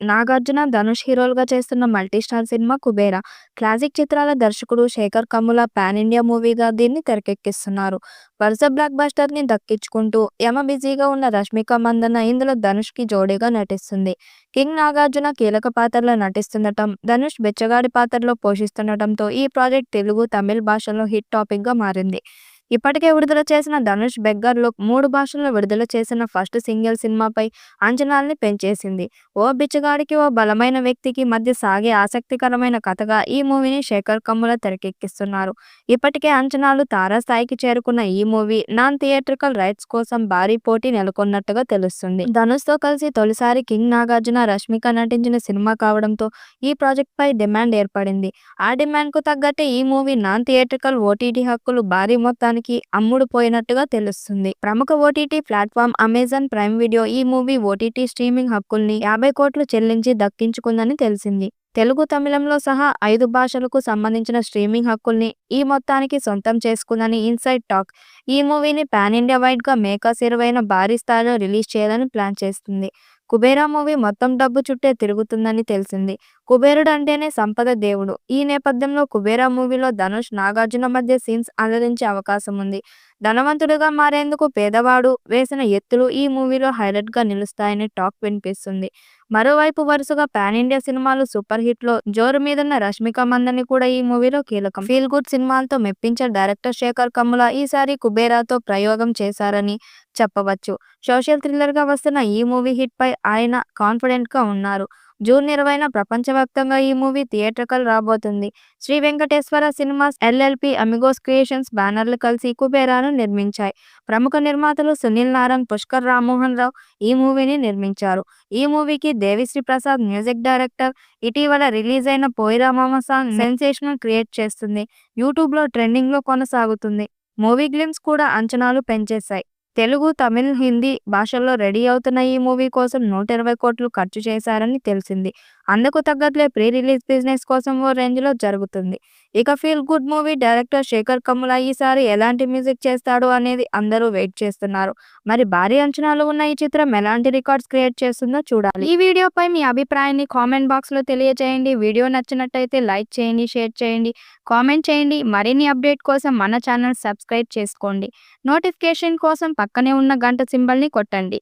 నాగార్జున, ధనుష్ హీరోలుగా చేస్తున్న multi star cinema 'Kubera'. Classic చిత్రాల దర్శకుడు శేఖర్ కమ్ముల పాన్ ఇండియా మూవీగా దీన్ని తెరకెక్కిస్తున్నారు. వరుస బ్లాక్ బస్టర్‌ని దక్కించుకుంటూ యమ బిజీగా ఉన్న రష్మిక మందన్న ఇందులో ధనుష్‌కి జోడీగా నటిస్తుంది. కింగ్ నాగార్జున కీలక పాత్రలో నటిస్తుండటం, ధనుష్ బెచ్చగాడి పాత్రలో పోషిస్తుండటంతో ఈ ప్రాజెక్ట్ తెలుగు, తమిళ్ భాషల్లో హిట్ టాపిక్‌గా మారింది. ఇప్పటికే విడుదల చేసిన ధనుష్ 'బెగ్గర్ లుక్' 3 భాషల్లో విడుదల చేసిన ఫస్ట్ సింగిల్ సినిమాపై అంచనాల్ని పెంచేసింది. ఓ బిచ్చగాడికి, ఓ బలమైన వ్యక్తికి మధ్య సాగే ఆసక్తికరమైన కథగా ఈ మూవీని శేఖర్ కమ్ముల తెరకెక్కిస్తున్నారు. ఇప్పటికే అంచనాలు తారాస్థాయికి చేరుకున్న ఈ మూవీ నాన్ థియేట్రికల్ రైట్స్ కోసం భారీ పోటీ నెలకొన్నట్టుగా తెలుస్తుంది. ధనుష్‌తో కలిసి తొలిసారి కింగ్ నాగార్జున, రష్మిక నటించిన సినిమా కావడంతో ఈ ప్రాజెక్ట్‌పై డిమాండ్ ఏర్పడింది. ఆ డిమాండ్‌కు తగ్గట్టే ఈ మూవీ నాన్ థియేట్రికల్ ఓటీటీ హక్కులు భారీ మొత్తానికి అమ్ముడుపోయినట్టుగా తెలుస్తుంది. ప్రముఖ OTT platform Amazon prime video ఈ మూవీ ఓటీటీ స్ట్రీమింగ్ హక్కుల్ని 50 కోట్లు చెల్లించి దక్కించుకుందని తెలిసింది. తెలుగు, తమిళంలో సహా 5 భాషలకు సంబంధించిన స్ట్రీమింగ్ హక్కుల్ని ఈ మొత్తానికి సొంతం చేసుకుందని ఇన్సైడ్ టాక్. ఈ మూవీని పాన్ ఇండియా వైడ్‌గా మేకర్స్ 20న భారీ స్థాయిలో రిలీజ్ చేయాలని ప్లాన్ చేస్తుంది. 'కుబేర' మూవీ మొత్తం డబ్బు చుట్టే తిరుగుతుందని తెలిసింది. కుబేరుడు అంటేనే సంపద దేవుడు. ఈ నేపథ్యంలో 'కుబేర' మూవీలో ధనుష్, నాగార్జున మధ్య సీన్స్ అలరించే అవకాశం ఉంది. ధనవంతుడిగా మారేందుకు పేదవాడు వేసిన ఎత్తులు ఈ మూవీలో హైలైట్‌గా నిలుస్తాయని టాక్ వినిపిస్తుంది. మరోవైపు వరుసగా పాన్ ఇండియా సినిమాలు సూపర్ హిట్‌లో జోరు మీదున్న రష్మిక మందన్న కూడా ఈ మూవీలో కీలకం. ఫీల్ గుడ్ సినిమాలతో మెప్పించే డైరెక్టర్ శేఖర్ కమ్ముల ఈసారి 'కుబేరా'తో ప్రయోగం చేశారని చెప్పవచ్చు. సోషల్ థ్రిల్లర్‌గా వస్తున్న ఈ మూవీ హిట్‌పై ఆయన కాన్ఫిడెంట్‌గా ఉన్నారు. జూన్ 20న ప్రపంచవ్యాప్తంగా ఈ మూవీ థియేట్రికల్ రాబోతుంది. శ్రీ వెంకటేశ్వర సినిమాస్ ఎల్ఎల్పి, అమిగోస్ క్రియేషన్స్ బ్యానర్లు కలిసి 'కుబేరా'ను నిర్మించాయి. ప్రముఖ నిర్మాతలు సునీల్ నారాయణ్, పుష్కర్ రామ్మోహన్ రావు ఈ మూవీని నిర్మించారు. ఈ మూవీకి దేవిశ్రీ ప్రసాద్ మ్యూజిక్ డైరెక్టర్. ఇటీవల రిలీజ్ అయిన 'పోయిరా మామ' సాంగ్ సెన్సేషన్ క్రియేట్ చేస్తుంది. యూట్యూబ్‌లో ట్రెండింగ్‌లో కొనసాగుతుంది. మూవీ గ్లింప్స్ కూడా అంచనాలు పెంచేశాయి. తెలుగు, తమిళ్, హిందీ భాషల్లో రెడీ అవుతున్న ఈ మూవీ కోసం 120 కోట్లు ఖర్చు చేశారని తెలిసింది. అందుకు తగ్గట్లే ప్రీ రిలీజ్ బిజినెస్ కోసం ఓ రేంజ్‌లో జరుగుతుంది. ఇక feel good movie director Sekhar Kammula ఈసారి ఎలాంటి మ్యూజిక్ చేస్తాడు అనేది అందరూ వెయిట్ చేస్తున్నారు. మరి భారీ అంచనాలు ఉన్న ఈ చిత్రం ఎలాంటి రికార్డ్స్ క్రియేట్ చేస్తుందో చూడాలి. ఈ వీడియోపై మీ అభిప్రాయాన్ని కామెంట్ బాక్స్‌లో తెలియజేయండి. వీడియో నచ్చినట్టయితే లైక్ చేయండి, షేర్ చేయండి, కామెంట్ చేయండి. మరిన్ని అప్డేట్ కోసం మన ఛానల్ సబ్స్క్రైబ్ చేసుకోండి. నోటిఫికేషన్ కోసం పక్కనే ఉన్న గంట సింబల్‌ని కొట్టండి.